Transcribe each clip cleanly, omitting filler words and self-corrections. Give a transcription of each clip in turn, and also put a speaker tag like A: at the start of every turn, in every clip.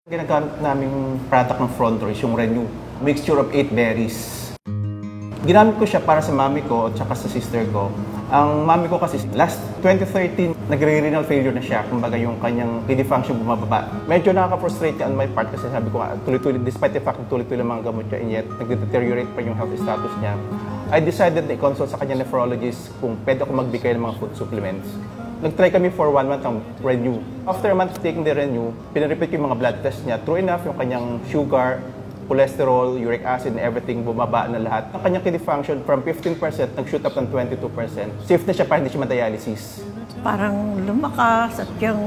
A: Ginagamit naming product ng Front Row is yung Renew. Mixture of 8 berries. Ginamit ko siya para sa mami ko at saka sa sister ko. Ang mami ko kasi last 2013, nagre-renal failure na siya. Kumbaga yung kanyang kidney function bumababa. Medyo nakaka-frustrate on my part kasi sabi ko tuloy-tuloy, despite the fact na tuloy-tuloy mga gamot niya, and yet nag-deteriorate pa yung health status niya. I decided na i-consult sa kanya nephrologist kung pwede ako magbigay ng mga food supplements. Nag-try kami for 1 month ng Renew. After a month of taking the Renew, pinrepeat ko yung mga blood test niya. True enough, yung kanyang sugar, cholesterol, uric acid, and everything, bumaba na lahat. Ang kanyang kidney function from 15%, nag-shoot up ng 22%. Safe na siya para hindi siya ma-dialysis.
B: Parang lumakas at yung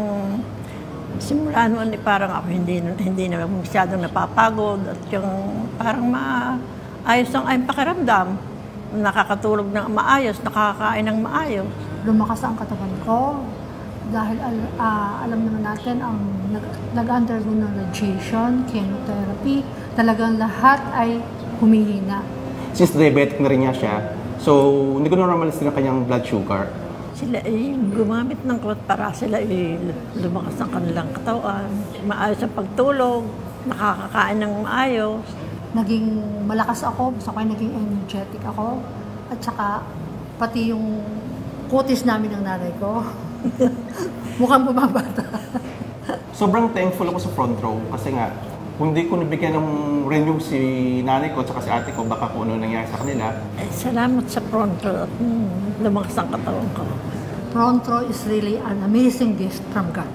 B: simula noon parang ako hindi na masyadong napapagod at yung parang maayos ang aking pakiramdam. Nakakatulog ng maayos, nakakain ng maayos.
C: Lumakas ang katawan ko dahil alam naman natin ang nag-undergo ng radiation, chemotherapy, talagang lahat ay humihina.
A: Since diabetic na rin niya siya, so hindi ko normalize din ang kanyang blood sugar.
B: Sila ay gumamit ng klot para sila ay lumakas ang kanilang katawan, maayos ang pagtulog, nakakakain ng maayos.
C: Naging malakas ako, basta ko naging energetic ako, at saka pati yung kutis namin ng nanay ko. Mukhang bumabata.
A: Sobrang thankful ako sa Front Row kasi nga, kung di ko nabigyan ng Renew si nanay ko at si ate ko, baka kung ano nangyari sa kanila.
B: Salamat sa Front Row at lumakas ang katawan ko.
C: Front Row is really an amazing gift from God.